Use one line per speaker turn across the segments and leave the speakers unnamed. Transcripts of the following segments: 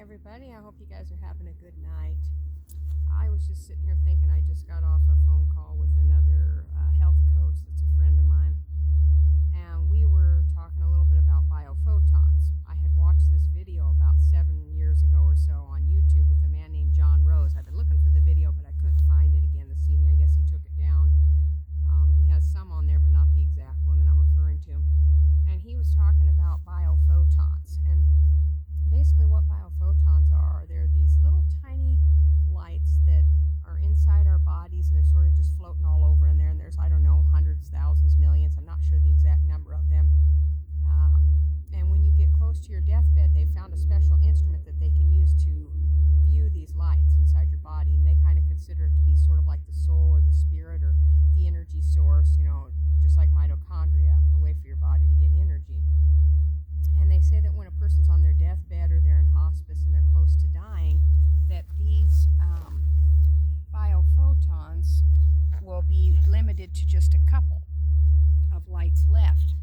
everybody. I hope you guys are having a good night. I was just sitting here thinking I just got off a phone call with another health coach that's a friend of mine. And we were talking a little bit about biophotons. I had watched this video about 7 years ago or so on YouTube with a man named John Rose. I've been looking for the video, but I couldn't find it again this evening. I guess he took it down. He has some on there, but not the exact one that I'm referring to. And he was talking about biophotons. And basically what biophotons are, they're these little tiny lights that are inside our bodies, and they're sort of just floating all over in there. And there's, I don't know, hundreds, thousands, millions. I'm not sure the exact number of them. And when you get close to your deathbed, they found a special instrument that they can use to view these lights inside your body. And they kind of consider it to be sort of like the soul or the spirit or the energy source, just like mitochondria, a way for your body to get energy. And they say that when a person's on their deathbed or they're in hospice and they're close to dying, that these biophotons will be limited to just a couple of lights left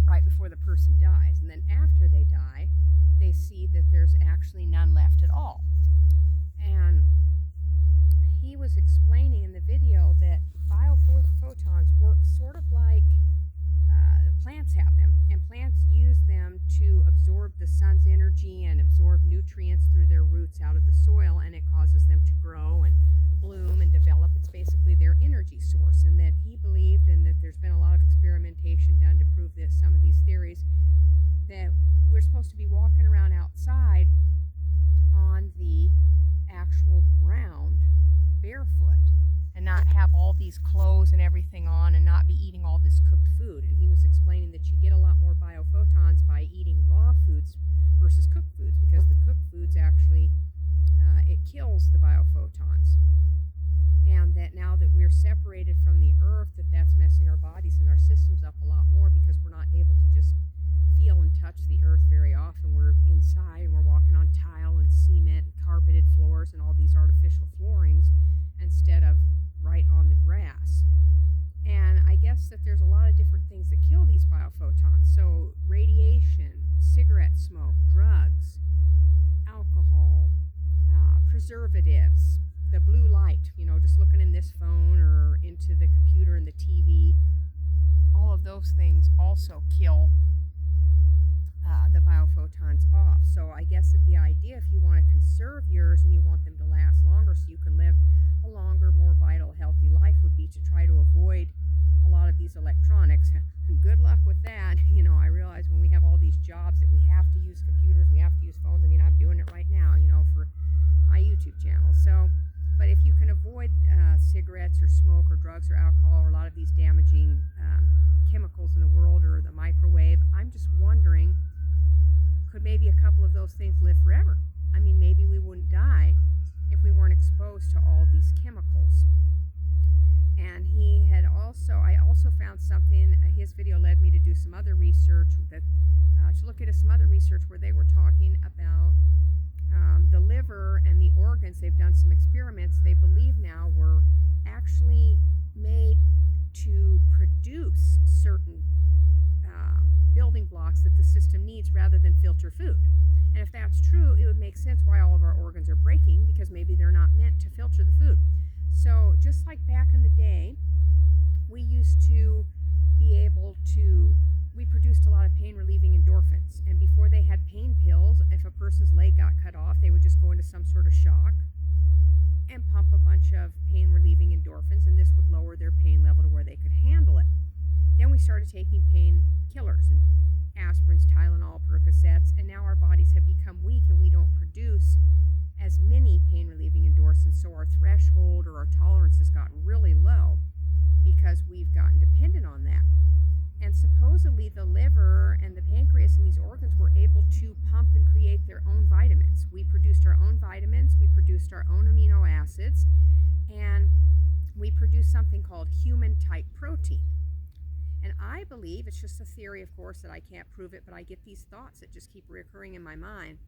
right before the person dies. And then after they die, they see that there's actually none left at all. And he was explaining in the video that biophotons work sort of like plants have them, and plants use them to absorb the sun's energy and absorb nutrients through their roots out of the soil, and it causes them to grow and bloom and develop. It's basically their energy source. And that he believed, and that there's been a lot of experimentation done to prove that some of these theories, that we're supposed to be walking around outside on the actual ground barefoot and not have all these clothes and everything on and not be eating all this cooked food. And he was explaining that you get a lot more biophotons by eating raw foods versus cooked foods, because the cooked foods actually, it kills the biophotons. And that now that we're separated from the earth, that's messing our bodies and our systems up a lot more, because we're not able to just feel and touch the earth very often. We're inside and we're walking on tile and cement and carpeted floors and all these artificial floorings instead of right on the grass. And I guess that there's a lot of different things that kill these biophotons. So radiation, cigarette smoke, drugs, alcohol, preservatives, the blue light, just looking in this phone or into the computer and the TV, all of those things also kill the biophotons off. So I guess that the idea, if you want to conserve yours and you want them to last longer so you can live a longer, more vital, healthy life, would be to try to avoid a lot of these electronics. Good luck with that. I realize when we have all these jobs that we have to use computers, we have to use phones. I'm doing it right now, for my YouTube channel. So, but if you can avoid cigarettes or smoke or drugs or alcohol or a lot of these damaging chemicals in the world or the microwave, I'm just wondering, could maybe a couple of those things live forever? Maybe we wouldn't die if we weren't exposed to all these chemicals. And I also found something, his video led me to do some other research, to look at some other research where they were talking about the liver and the organs. They've done some experiments they believe now were actually made to produce certain building blocks that the system needs rather than filter food. And if that's true, it would make sense why all of our organs are breaking, because maybe they're not meant to filter the food. So just like back in the day, we used to be able to, we produced a lot of pain relieving endorphins. And before they had pain pills, if a person's leg got cut off, they would just go into some sort of shock and pump a bunch of pain relieving endorphins, and this would lower their pain level to where they could handle it. Then we started taking pain killers and aspirins, Tylenol, Percocets, and now our bodies have become weak and we don't produce as many pain relieving endorphins, so our threshold or our tolerance has gotten really low because we've gotten dependent on that. And supposedly the liver and the pancreas and these organs were able to pump and create their own vitamins. We produced our own vitamins, we produced our own amino acids, and we produced something called human type protein. And I believe, it's just a theory of course that I can't prove it, but I get these thoughts that just keep recurring in my mind,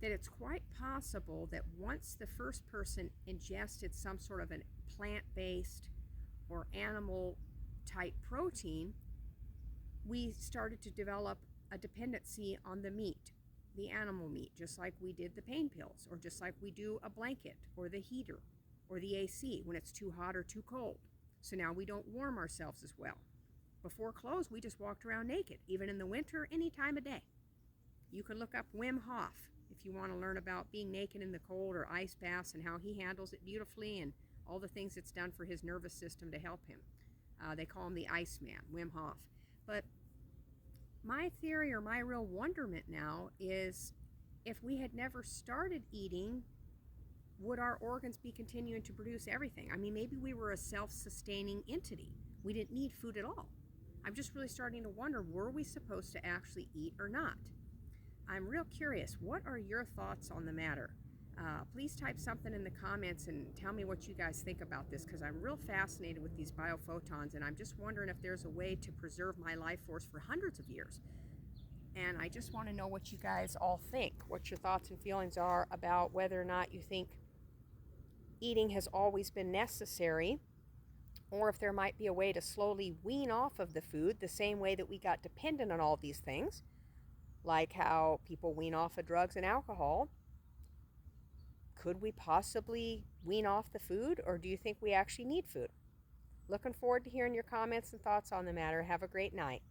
that it's quite possible that once the first person ingested some sort of a plant-based or animal type protein, we started to develop a dependency on the meat, the animal meat, just like we did the pain pills, or just like we do a blanket or the heater or the AC when it's too hot or too cold. So now we don't warm ourselves as well. Before clothes, we just walked around naked, even in the winter, any time of day. You can look up Wim Hof if you want to learn about being naked in the cold or ice baths and how he handles it beautifully and all the things it's done for his nervous system to help him. They call him the Iceman, Wim Hof. But my theory, or my real wonderment now, is if we had never started eating, would our organs be continuing to produce everything? I mean, maybe we were a self-sustaining entity. We didn't need food at all. I'm just really starting to wonder, were we supposed to actually eat or not? I'm real curious. What are your thoughts on the matter? Please type something in the comments and tell me what you guys think about this, because I'm real fascinated with these biophotons, and I'm just wondering if there's a way to preserve my life force for hundreds of years. And I just want to know what you guys all think, what your thoughts and feelings are about whether or not you think eating has always been necessary, or if there might be a way to slowly wean off of the food the same way that we got dependent on all these things, like how people wean off of drugs and alcohol. Could we possibly wean off the food, or do you think we actually need food? Looking forward to hearing your comments and thoughts on the matter. Have a great night.